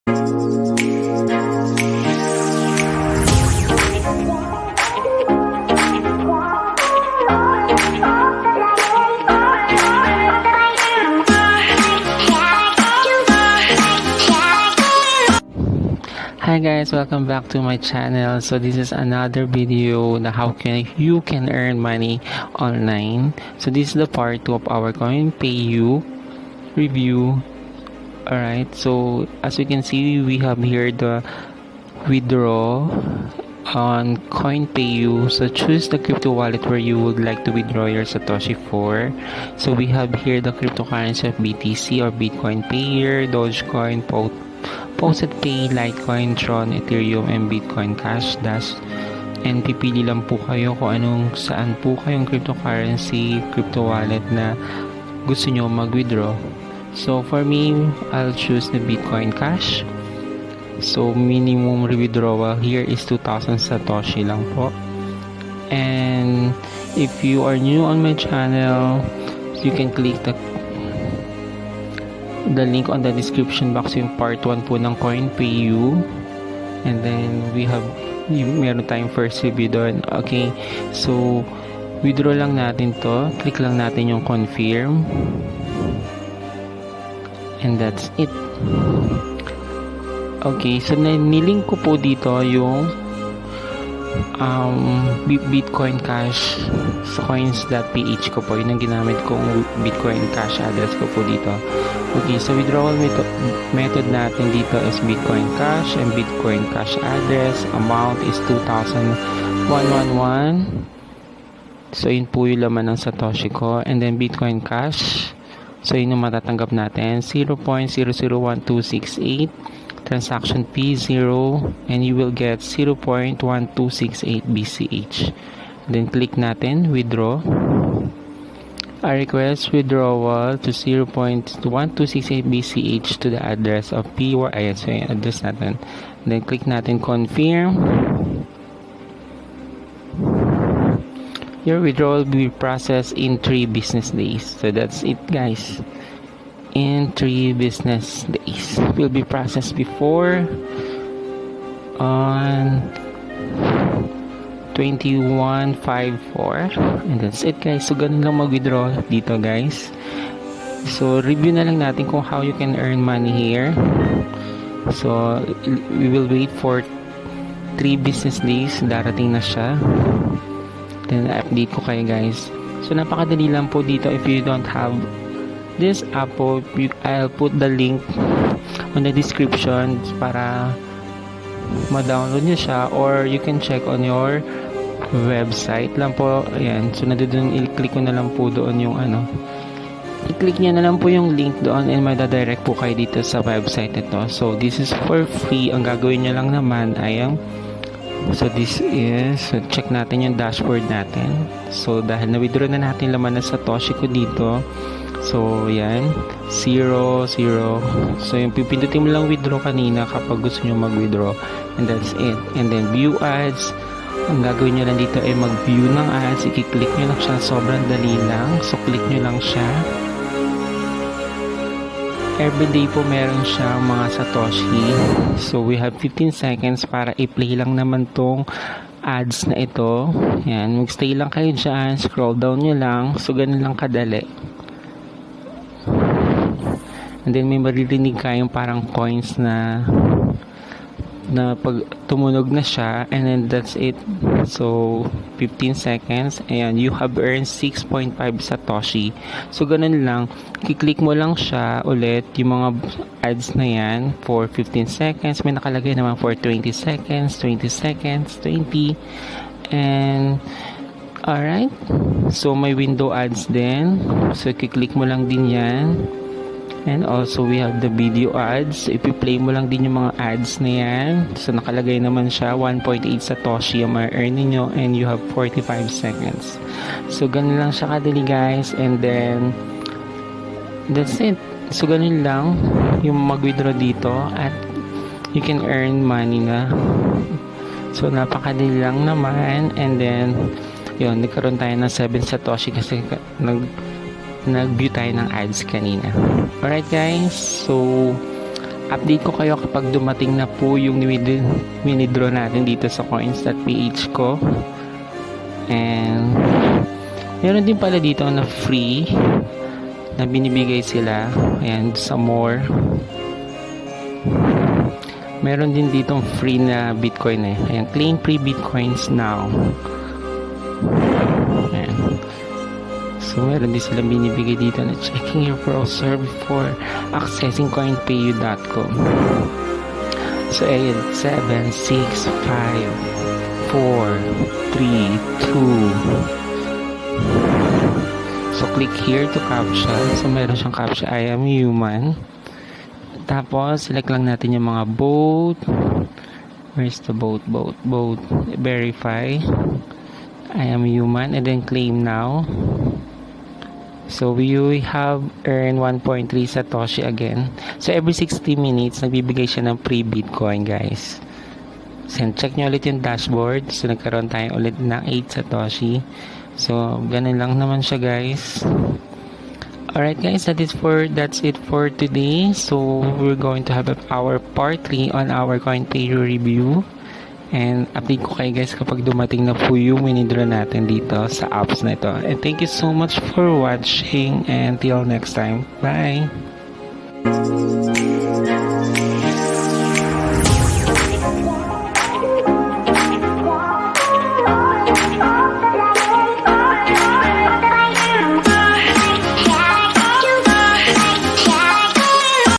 Hi guys, welcome back to my channel. So this is another video na how you can earn money online. So this is the part 2 of our Coinpayu review. Alright, so as you can see, we have here the withdraw on Coinpayu. So choose the crypto wallet where you would like to withdraw your Satoshi for. So we have here the cryptocurrency of BTC or Bitcoin Payer, Dogecoin, Posted Pay, LITECOIN, Tron, Ethereum, and Bitcoin Cash Dash. And pipili lang po kayo kung saan po kayong cryptocurrency, crypto wallet na gusto nyo mag-withdraw. So for me, I'll choose the Bitcoin Cash. So minimum withdrawal here is 2,000 Satoshi lang po. And if you are new on my channel, you can click the link on the description box, yung part 1 po ng Coinpayu. And then meron tayong first review doon. Okay, so withdraw lang natin to. Click lang natin yung confirm. And that's it. Okay, so nilink ko po dito yung Bitcoin Cash sa Coins.Ph ko po. Yun ang ginamit kong Bitcoin Cash address ko po dito. Okay, so withdrawal method natin dito is Bitcoin Cash and Bitcoin Cash address. Amount is 2,111. So yun po yung laman ng Satoshi ko. And then Bitcoin Cash, so yun yung matatanggap natin, 0.001268. Transaction fee 0, and you will get 0.1268 BCH. Then click natin withdraw. I request withdrawal to 0.1268 BCH to the address of P or ayan, so yung address natin. Then click natin confirm. Your withdrawal will be processed in 3 business days. So that's it guys. In 3 business days will be processed before on 21/5/4, and that's it guys. So ganun lang mag-withdraw dito guys. So review na lang natin kung how you can earn money here. So we will wait for 3 business days, darating na siya. Then update ko kayo guys. So napakadali lang po dito. If you don't have this app, I'll put the link on the description para ma-download nyo siya, or you can check on your website lang po. Ayan, so nandun, i-click ko na lang po doon yung i-click nyo na lang po yung link doon and madadirect po kayo dito sa website nito. So this is for free. Ang gagawin nyo lang naman ay so this is, so check natin yung dashboard natin. So dahil na-withdraw na natin laman ng Satoshi ko dito, so yan, 0, 0. So yung pipindutin mo lang withdraw kanina kapag gusto nyo mag-withdraw, and that's it. And then view ads, ang gagawin nyo lang dito ay mag-view ng ads. I-click nyo lang siya, sobrang dali lang. So click nyo lang siya. Everyday po meron siya mga Satoshi. So we have 15 seconds para i-play lang naman tong ads na ito. Yan, mag-stay lang kayo dyan, scroll down nyo lang. So ganun lang kadali. And then may maririnig kayong parang coins na pag tumunog na siya, and then that's it. So 15 seconds and you have earned 6.5 Satoshi. So ganun lang, kiklik mo lang siya ulit yung mga ads na yan for 15 seconds. May nakalagay naman for 20 seconds, 20 seconds, 20. And alright, so may window ads din, so kiklik mo lang din yan. And also we have the video ads. If you play mo lang din yung mga ads na yan, so nakalagay naman siya 1.8 Satoshi ang ma-earn nyo, and you have 45 seconds. So ganun lang siya kadali guys, and then that's it. So ganun lang yung mag-withdraw dito at you can earn money na. So napakadali lang naman, and then yun, nagkaroon tayo ng 7 Satoshi kasi nag-view tayo ng ads kanina. Alright guys, so update ko kayo kapag dumating na po yung withdraw natin dito sa Coins.Ph ko. And meron din pala dito na free na binibigay sila. Ayan, sa more. Meron din ditong free na Bitcoin eh. Ayan, claim free Bitcoins now. Ayan. So, meron din silang binibigay dito na checking your browser before accessing Coinpayu.com. So, ayan, 7, 6, 5, 4, 3, 2. So, click here to captcha. So, meron siyang captcha, I am human. Tapos, select lang natin yung mga boat. Where's the boat? Verify. I am human. And then, claim now. So, we have earned 1.3 Satoshi again. So, every 60 minutes, nagbibigay siya ng free Bitcoin, guys. So, check nyo ulit yung dashboard. So, nagkaroon tayo ulit ng 8 Satoshi. So, ganun lang naman siya, guys. Alright guys, that's it for today. So we're going to have our part 3 on our Coinpayu review. And update ko kayo guys kapag dumating na po yung withdraw natin dito sa apps na ito. And thank you so much for watching, and till next time. Bye!